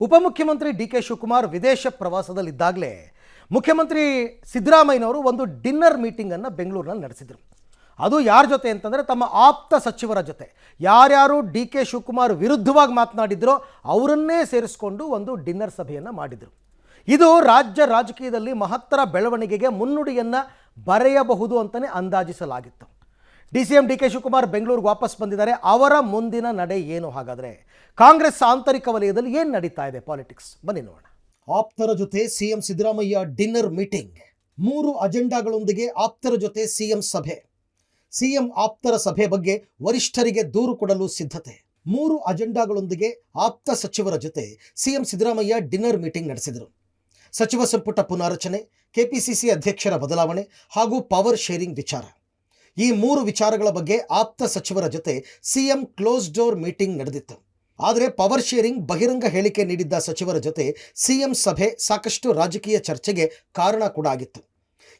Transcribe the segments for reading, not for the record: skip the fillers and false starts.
ಉಪಮುಖ್ಯಮಂತ್ರಿ ಡಿ.ಕೆ. ಶಿವಕುಮಾರ್ ವಿದೇಶ ಪ್ರವಾಸದಲ್ಲಿದ್ದಾಗಲೇ ಮುಖ್ಯಮಂತ್ರಿ ಸಿದ್ದರಾಮಯ್ಯನವರು ಒಂದು ಡಿನ್ನರ್ ಮೀಟಿಂಗನ್ನು ಬೆಂಗಳೂರಿನಲ್ಲಿ ನಡೆಸಿದರು. ಅದು ಯಾರ ಜೊತೆ ಅಂತಂದರೆ ತಮ್ಮ ಆಪ್ತ ಸಚಿವರ ಜೊತೆ. ಯಾರ್ಯಾರು ಡಿ.ಕೆ. ಶಿವಕುಮಾರ್ ವಿರುದ್ಧವಾಗಿ ಮಾತನಾಡಿದ್ರೋ ಅವರನ್ನೇ ಸೇರಿಸಿಕೊಂಡು ಒಂದು ಡಿನ್ನರ್ ಸಭೆಯನ್ನು ಮಾಡಿದರು. ಇದು ರಾಜ್ಯ ರಾಜಕೀಯದಲ್ಲಿ ಮಹತ್ತರ ಬೆಳವಣಿಗೆಗೆ ಮುನ್ನುಡಿಯನ್ನು ಬರೆಯಬಹುದು ಅಂತಲೇ ಅಂದಾಜಿಸಲಾಗಿತ್ತು. ಡಿ.ಸಿ.ಎಂ ಡಿ.ಕೆ. ಶಿವಕುಮಾರ್ ಬೆಂಗಳೂರಿಗೆ ವಾಪಸ್ ಬಂದಿದ್ದಾರೆ. ಅವರ ಮುಂದಿನ ನಡೆ ಏನು? ಹಾಗಾದರೆ ಕಾಂಗ್ರೆಸ್ ಆಂತರಿಕ ವಲಯದಲ್ಲಿ ಏನು ನಡೀತಾ ಇದೆ ಪಾಲಿಟಿಕ್ಸ್, ಬನ್ನಿ ನೋಡೋಣ. ಆಪ್ತರ ಜೊತೆ ಸಿಎಂ ಸಿದ್ದರಾಮಯ್ಯ ಡಿನ್ನರ್ ಮೀಟಿಂಗ್. 3 ಅಜೆಂಡಾಗಳೊಂದಿಗೆ ಆಪ್ತರ ಜೊತೆ ಸಿಎಂ ಸಭೆ. ಸಿಎಂ ಆಪ್ತರ ಸಭೆ ಬಗ್ಗೆ ವರಿಷ್ಠರಿಗೆ ದೂರು ಕೊಡಲು ಸಿದ್ಧತೆ. 3 ಅಜೆಂಡಾಗಳೊಂದಿಗೆ ಆಪ್ತ ಸಚಿವರ ಜೊತೆ ಸಿಎಂ ಸಿದ್ದರಾಮಯ್ಯ ಡಿನ್ನರ್ ಮೀಟಿಂಗ್ ನಡೆಸಿದರು. ಸಚಿವ ಸಂಪುಟ ಪುನಾರಚನೆ, ಕೆಪಿಸಿಸಿ ಅಧ್ಯಕ್ಷರ ಬದಲಾವಣೆ ಹಾಗೂ ಪವರ್ ಶೇರಿಂಗ್ ವಿಚಾರ. ಈ 3 ವಿಚಾರಗಳ ಬಗ್ಗೆ ಆಪ್ತ ಸಚಿವರ ಜೊತೆ ಸಿಎಂ ಕ್ಲೋಸ್ ಡೋರ್ ಮೀಟಿಂಗ್ ನಡೆದಿತ್ತು. ಆದರೆ ಪವರ್ ಶೇರಿಂಗ್ ಬಹಿರಂಗ ಹೇಳಿಕೆ ನೀಡಿದ್ದ ಸಚಿವರ ಜೊತೆ ಸಿಎಂ ಸಭೆ ಸಾಕಷ್ಟು ರಾಜಕೀಯ ಚರ್ಚೆಗೆ ಕಾರಣ ಕೂಡ ಆಗಿತ್ತು.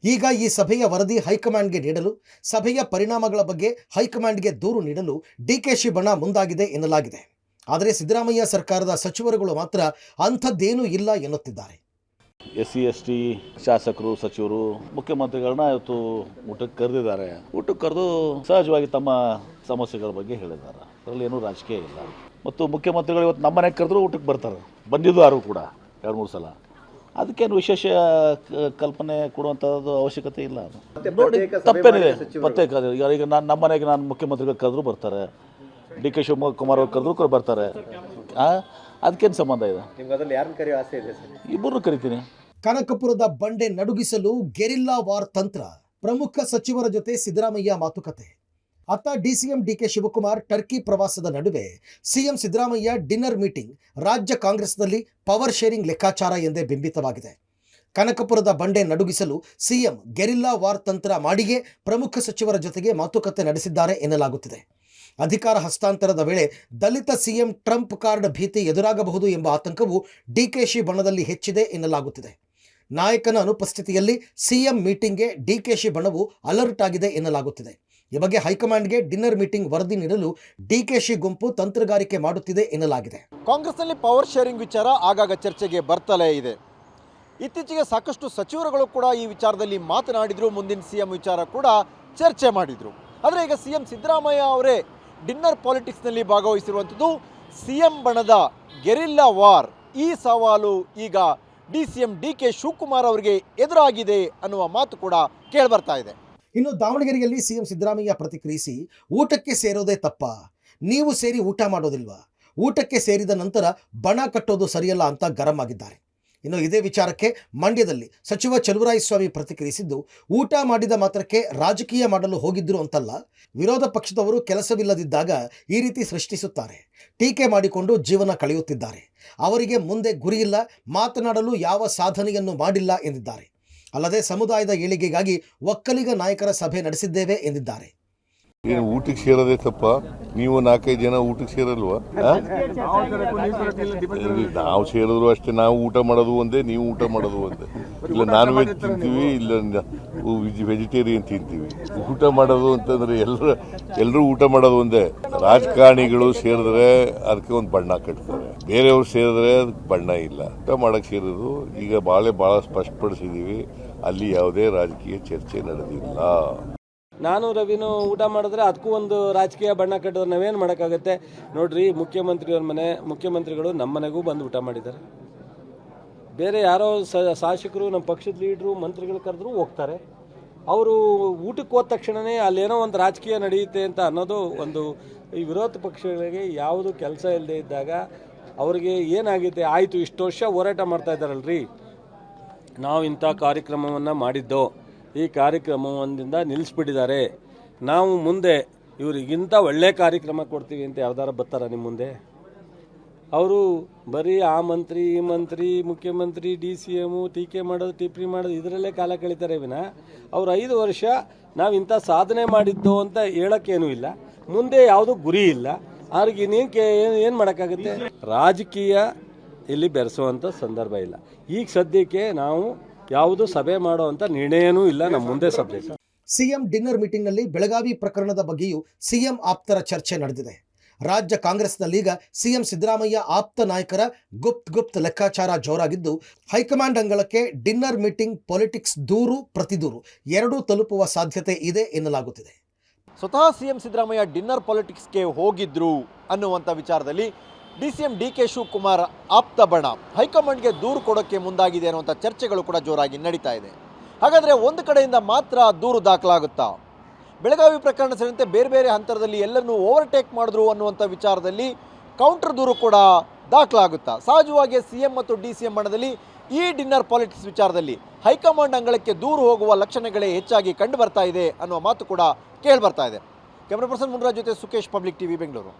ಈಗ ಈ ಸಭೆಯ ವರದಿ ಹೈಕಮಾಂಡ್ಗೆ ನೀಡಲು, ಸಭೆಯ ಪರಿಣಾಮಗಳ ಬಗ್ಗೆ ಹೈಕಮಾಂಡ್ಗೆ ದೂರು ನೀಡಲು ಡಿಕೆಶಿ ಬಣ ಮುಂದಾಗಿದೆ ಎನ್ನಲಾಗಿದೆ. ಆದರೆ ಸಿದ್ದರಾಮಯ್ಯ ಸರ್ಕಾರದ ಸಚಿವರುಗಳು ಮಾತ್ರ ಅಂಥದ್ದೇನೂ ಇಲ್ಲ ಎನ್ನುತ್ತಿದ್ದಾರೆ. SC ST ಶಾಸಕರು, ಸಚಿವರು ಮುಖ್ಯಮಂತ್ರಿಗಳನ್ನ ಇವತ್ತು ಊಟಕ್ಕೆ ಕರೆದಿದ್ದಾರೆ. ಊಟಕ್ಕೆ ಕರೆದು ಸಹಜವಾಗಿ ತಮ್ಮ ಸಮಸ್ಯೆಗಳ ಬಗ್ಗೆ ಹೇಳಿದ್ದಾರೆ. ಅದರಲ್ಲಿ ಏನೂ ರಾಜಕೀಯ ಇಲ್ಲ. ಮತ್ತು ಮುಖ್ಯಮಂತ್ರಿಗಳು ಇವತ್ತು ನಮ್ಮ ಮನೆಗೆ ಕರೆದ್ರು ಊಟಕ್ಕೆ ಬರ್ತಾರೆ. ಬಂದಿದ್ದು ಯಾರು ಕೂಡ 2-3 ಸಲ. ಅದಕ್ಕೇನು ವಿಶೇಷ ಕಲ್ಪನೆ ಕೊಡುವಂಥದ್ದು ಅವಶ್ಯಕತೆ ಇಲ್ಲ. ನೋಡಿ, ತಪ್ಪೇನಿದೆ ಪ್ರತ್ಯೇಕ. ಈಗ ನಮ್ಮ ಮನೆಗೆ ನಾನು ಮುಖ್ಯಮಂತ್ರಿಗಳು ಕರೆದ್ರು ಬರ್ತಾರೆ, ಡಿ.ಕೆ. ಶಿವಕುಮಾರ್ ಅವ್ರು ಕರೆದ್ರು ಕೂಡ ಬರ್ತಾರೆ. ಅದಕ್ಕೇನು ಸಂಬಂಧ ಇದೆ? ಇಬ್ಬರನ್ನು ಕರಿತೀನಿ. ಕನಕಪುರದ ಬಂಡೆ ನಡುಗಿಸಲು ಗೆರಿಲ್ಲಾ ವಾರ್ ತಂತ್ರ. ಪ್ರಮುಖ ಸಚಿವರ ಜೊತೆ ಸಿದ್ದರಾಮಯ್ಯ ಮಾತುಕತೆ. ಅತ್ತ ಡಿ.ಸಿ.ಎಂ ಡಿ.ಕೆ. ಶಿವಕುಮಾರ್ ಟರ್ಕಿ ಪ್ರವಾಸದ ನಡುವೆ ಸಿಎಂ ಸಿದ್ದರಾಮಯ್ಯ ಡಿನ್ನರ್ ಮೀಟಿಂಗ್ ರಾಜ್ಯ ಕಾಂಗ್ರೆಸ್ನಲ್ಲಿ ಪವರ್ ಶೇರಿಂಗ್ ಲೆಕ್ಕಾಚಾರ ಎಂದೇ ಬಿಂಬಿತವಾಗಿದೆ. ಕನಕಪುರದ ಬಂಡೆ ನಡುಗಿಸಲು ಸಿಎಂ ಗೆರಿಲ್ಲಾ ವಾರ್ ತಂತ್ರ ಮಾಡಿಯೇ ಪ್ರಮುಖ ಸಚಿವರ ಜೊತೆಗೆ ಮಾತುಕತೆ ನಡೆಸಿದ್ದಾರೆ ಎನ್ನಲಾಗುತ್ತಿದೆ. ಅಧಿಕಾರ ಹಸ್ತಾಂತರದ ವೇಳೆ ದಲಿತ ಸಿಎಂ ಟ್ರಂಪ್ ಕಾರ್ಡ್ ಭೀತಿ ಎದುರಾಗಬಹುದು ಎಂಬ ಆತಂಕವು ಡಿಕೆಶಿ ಬಣದಲ್ಲಿ ಹೆಚ್ಚಿದೆ ಎನ್ನಲಾಗುತ್ತಿದೆ. ನಾಯಕನ ಅನುಪಸ್ಥಿತಿಯಲ್ಲಿ ಸಿಎಂ ಮೀಟಿಂಗ್ಗೆ ಡಿಕೆಶಿ ಬಣವು ಅಲರ್ಟ್ ಆಗಿದೆ ಎನ್ನಲಾಗುತ್ತಿದೆ. ಈ ಬಗ್ಗೆ ಹೈಕಮಾಂಡ್ಗೆ ಡಿನ್ನರ್ ಮೀಟಿಂಗ್ ವರದಿ ನೀಡಲು ಡಿಕೆಶಿ ಗುಂಪು ತಂತ್ರಗಾರಿಕೆ ಮಾಡುತ್ತಿದೆ ಎನ್ನಲಾಗಿದೆ. ಕಾಂಗ್ರೆಸ್ನಲ್ಲಿ ಪವರ್ ಶೇರಿಂಗ್ ವಿಚಾರ ಆಗಾಗ ಚರ್ಚೆಗೆ ಬರ್ತಲೇ ಇದೆ. ಇತ್ತೀಚೆಗೆ ಸಾಕಷ್ಟು ಸಚಿವರುಗಳು ಕೂಡ ಈ ವಿಚಾರದಲ್ಲಿ ಮಾತನಾಡಿದ್ರು, ಮುಂದಿನ ಸಿಎಂ ವಿಚಾರ ಕೂಡ ಚರ್ಚೆ ಮಾಡಿದ್ರು. ಆದರೆ ಈಗ ಸಿಎಂ ಸಿದ್ದರಾಮಯ್ಯ ಅವರೇ ಡಿನ್ನರ್ ಪಾಲಿಟಿಕ್ಸ್ನಲ್ಲಿ ಭಾಗವಹಿಸಿರುವಂಥದ್ದು. ಸಿಎಂ ಬಣದ ಗೆರಿಲ್ಲಾ ವಾರ್, ಈ ಸವಾಲು ಈಗ ಡಿ.ಸಿ.ಎಂ ಡಿ.ಕೆ. ಶಿವಕುಮಾರ್ ಅವರಿಗೆ ಎದುರಾಗಿದೆ ಅನ್ನುವ ಮಾತು ಕೂಡ ಕೇಳಿಬರ್ತಾ ಇದೆ. ಇನ್ನು ದಾವಣಗೆರೆಯಲ್ಲಿ ಸಿಎಂ ಸಿದ್ದರಾಮಯ್ಯ ಪ್ರತಿಕ್ರಿಯಿಸಿ, ಊಟಕ್ಕೆ ಸೇರೋದೇ ತಪ್ಪ, ನೀವು ಸೇರಿ ಊಟ ಮಾಡೋದಿಲ್ವಾ, ಊಟಕ್ಕೆ ಸೇರಿದ ನಂತರ ಬಣ ಕಟ್ಟೋದು ಸರಿಯಲ್ಲ ಅಂತ ಗರಂ ಆಗಿದ್ದಾರೆ. ಇನ್ನು ಇದೇ ವಿಚಾರಕ್ಕೆ ಮಂಡ್ಯದಲ್ಲಿ ಸಚಿವ ಚಲುವರಾಯಸ್ವಾಮಿ ಪ್ರತಿಕ್ರಿಯಿಸಿದ್ದು, ಊಟ ಮಾಡಿದ ಮಾತ್ರಕ್ಕೆ ರಾಜಕೀಯ ಮಾಡಲು ಹೋಗಿದ್ರು ಅಂತಲ್ಲ, ವಿರೋಧ ಪಕ್ಷದವರು ಕೆಲಸವಿಲ್ಲದಿದ್ದಾಗ ಈ ರೀತಿ ಸೃಷ್ಟಿಸುತ್ತಾರೆ, ಟೀಕೆ ಮಾಡಿಕೊಂಡು ಜೀವನ ಕಳೆಯುತ್ತಿದ್ದಾರೆ, ಅವರಿಗೆ ಮುಂದೆ ಗುರಿಯಿಲ್ಲ, ಮಾತನಾಡಲು ಯಾವ ಸಾಧನೆಯನ್ನು ಮಾಡಿಲ್ಲ ಎಂದಿದ್ದಾರೆ. ಅಲ್ಲದೆ ಸಮುದಾಯದ ಏಳಿಗೆಗಾಗಿ ಒಕ್ಕಲಿಗ ನಾಯಕರ ಸಭೆ ನಡೆಸಿದ್ದೇವೆ ಎಂದಿದ್ದಾರೆ. ಊಟಕ್ಕೆ ಸೇರೋದೇ ತಪ್ಪ? ನೀವು 4-5 ಜನ ಊಟಕ್ಕೆ ಸೇರಲ್ವಾ? ನಾವು ಸೇರಿದ್ರು ಅಷ್ಟೇ. ನಾವು ಊಟ ಮಾಡೋದು ಒಂದೇ, ನೀವು ಊಟ ಮಾಡೋದು ಒಂದೇ. ಇಲ್ಲ ನಾನ್ ವೆಜ್ ತಿಂತೀವಿ, ಇಲ್ಲ ವೆಜಿಟೇರಿಯನ್ ತಿಂತೀವಿ. ಊಟ ಮಾಡೋದು ಅಂತಂದ್ರೆ ಎಲ್ಲರೂ ಊಟ ಮಾಡೋದು ಒಂದೇ. ರಾಜಕಾರಣಿಗಳು ಸೇರಿದ್ರೆ ಅದಕ್ಕೆ ಒಂದು ಬಣ್ಣ ಕಟ್ತಾರೆ, ಬೇರೆಯವ್ರು ಸೇರಿದ್ರೆ ಅದಕ್ಕೆ ಬಣ್ಣ ಇಲ್ಲ. ಊಟ ಮಾಡಕ್ ಸೇರಿದ್ರು ಈಗ ಬಹಳ ಸ್ಪಷ್ಟಪಡಿಸಿದೀವಿ, ಅಲ್ಲಿ ಯಾವುದೇ ರಾಜಕೀಯ ಚರ್ಚೆ ನಡೆದಿಲ್ಲ. ನಾನು ರವಿನೂ ಊಟ ಮಾಡಿದ್ರೆ ಅದಕ್ಕೂ ಒಂದು ರಾಜಕೀಯ ಬಣ್ಣ ಕಟ್ಟಿದ್ರೆ ನಾವೇನು ಮಾಡೋಕ್ಕಾಗತ್ತೆ? ನೋಡ್ರಿ, ಮುಖ್ಯಮಂತ್ರಿಗಳು ನಮ್ಮ ಮನೆಗೂ ಬಂದು ಊಟ ಮಾಡಿದ್ದಾರೆ. ಬೇರೆ ಯಾರೋ ಶಾಸಕರು, ನಮ್ಮ ಪಕ್ಷದ ಲೀಡ್ರು, ಮಂತ್ರಿಗಳು ಕರೆದ್ರು ಹೋಗ್ತಾರೆ. ಅವರು ಊಟಕ್ಕೆ ಹೋದ ತಕ್ಷಣವೇ ಅಲ್ಲೇನೋ ಒಂದು ರಾಜಕೀಯ ನಡೆಯುತ್ತೆ ಅಂತ ಅನ್ನೋದು ಒಂದು ಈ ವಿರೋಧ ಪಕ್ಷಗಳಿಗೆ ಯಾವುದು ಕೆಲಸ ಇಲ್ಲದೆ ಇದ್ದಾಗ ಅವರಿಗೆ ಏನಾಗಿದೆ, ಆಯಿತು ಇಷ್ಟು ವರ್ಷ ಹೋರಾಟ ಮಾಡ್ತಾ ಇದ್ದಾರಲ್ರಿ, ನಾವು ಇಂಥ ಕಾರ್ಯಕ್ರಮವನ್ನು ಮಾಡಿದ್ದೋ, ಈ ಕಾರ್ಯಕ್ರಮದಿಂದ ನಿಲ್ಲಿಸ್ಬಿಟ್ಟಿದ್ದಾರೆ, ನಾವು ಮುಂದೆ ಇವರಿಗಿಂತ ಒಳ್ಳೆ ಕಾರ್ಯಕ್ರಮ ಕೊಡ್ತೀವಿ ಅಂತ ಯಾವ್ದಾರ ಬರ್ತಾರ ನಿಮ್ಮ ಮುಂದೆ? ಅವರು ಬರೀ ಆ ಮಂತ್ರಿ, ಈ ಮಂತ್ರಿ, ಮುಖ್ಯಮಂತ್ರಿ, ಡಿ.ಸಿ.ಎಂ ಟೀಕೆ ಮಾಡೋದು, ಟಿಪ್ಪಣಿ ಮಾಡೋದು, ಇದರಲ್ಲೇ ಕಾಲ ಕಳೀತಾರೆ ವಿನ ಅವ್ರು 5 ವರ್ಷ ನಾವು ಇಂಥ ಸಾಧನೆ ಮಾಡಿದ್ದು ಅಂತ ಹೇಳೋಕ್ಕೇನೂ ಇಲ್ಲ, ಮುಂದೆ ಯಾವುದೂ ಗುರಿ ಇಲ್ಲ. ಅವ್ರಿಗೆ ಏನು ಮಾಡೋಕ್ಕಾಗುತ್ತೆ? ರಾಜಕೀಯ ಇಲ್ಲಿ ಬೆರೆಸುವಂಥ ಸಂದರ್ಭ ಇಲ್ಲ. ಈಗ ಸದ್ಯಕ್ಕೆ ನಾವು ಯಾವುದು ಸಭೆ ಮಾಡುವಂಥ ನಿರ್ಣಯನೂ ಇಲ್ಲ ನಮ್ಮ ಮುಂದೆ ಸಬ್ಜೆಕ್ಟ್. ಸಿಎಂ ಡಿನ್ನರ್ ಮೀಟಿಂಗ್ನಲ್ಲಿ ಬೆಳಗಾವಿ ಪ್ರಕರಣದ ಬಗ್ಗೆಯೂ ಸಿಎಂ ಆಪ್ತರ ಚರ್ಚೆ ನಡೆದಿದೆ. ರಾಜ್ಯ ಕಾಂಗ್ರೆಸ್ನಲ್ಲೀಗ ಸಿಎಂ ಸಿದ್ದರಾಮಯ್ಯ ಆಪ್ತ ನಾಯಕರ ಗುಪ್ತ್ ಲೆಕ್ಕಾಚಾರ ಜೋರಾಗಿದ್ದು, ಹೈಕಮಾಂಡ್ ಅಂಗಳಕ್ಕೆ ಡಿನ್ನರ್ ಮೀಟಿಂಗ್, ಪೊಲಿಟಿಕ್ಸ್ ದೂರು ಪ್ರತಿದೂರು ಎರಡೂ ತಲುಪುವ ಸಾಧ್ಯತೆ ಇದೆ ಎನ್ನಲಾಗುತ್ತಿದೆ. ಸ್ವತಃ ಸಿಎಂ ಸಿದ್ದರಾಮಯ್ಯ ಡಿನ್ನರ್ ಪಾಲಿಟಿಕ್ಸ್ಗೆ ಹೋಗಿದ್ರು ಅನ್ನುವಂಥ ವಿಚಾರದಲ್ಲಿ DCM DK ಶಿವಕುಮಾರ್ ಆಪ್ತ ಬಣ ಹೈಕಮಾಂಡ್ಗೆ ದೂರು ಕೊಡೋಕ್ಕೆ ಮುಂದಾಗಿದೆ ಅನ್ನುವಂಥ ಚರ್ಚೆಗಳು ಕೂಡ ಜೋರಾಗಿ ನಡೀತಾ ಇದೆ. ಹಾಗಾದರೆ ಒಂದು ಕಡೆಯಿಂದ ಮಾತ್ರ ದೂರು ದಾಖಲಾಗುತ್ತಾ? ಬೆಳಗಾವಿ ಪ್ರಕರಣ ಸೇರಿದಂತೆ ಬೇರೆ ಬೇರೆ ಹಂತದಲ್ಲಿ ಎಲ್ಲರನ್ನೂ ಓವರ್ಟೇಕ್ ಮಾಡಿದ್ರು ಅನ್ನುವಂಥ ವಿಚಾರದಲ್ಲಿ ಕೌಂಟರ್ ದೂರು ಕೂಡ ದಾಖಲಾಗುತ್ತಾ? ಸಹಜವಾಗಿ ಸಿಎಂ ಮತ್ತು DCM ಬಣದಲ್ಲಿ ಈ ಡಿನ್ನರ್ ಪಾಲಿಟಿಕ್ಸ್ ವಿಚಾರದಲ್ಲಿ ಹೈಕಮಾಂಡ್ ಅಂಗಳಕ್ಕೆ ದೂರು ಹೋಗುವ ಲಕ್ಷಣಗಳೇ ಹೆಚ್ಚಾಗಿ ಕಂಡು ಬರ್ತಾ ಇದೆ ಅನ್ನುವ ಮಾತು ಕೂಡ ಕೇಳಿ ಬರ್ತಾ ಇದೆ. ಕ್ಯಾಮರಾ ಪರ್ಸನ್ ಮುನ್ರಾಜ್ ಜೊತೆ ಸುಕೇಶ್, ಪಬ್ಲಿಕ್ ಟಿವಿ, ಬೆಂಗಳೂರು.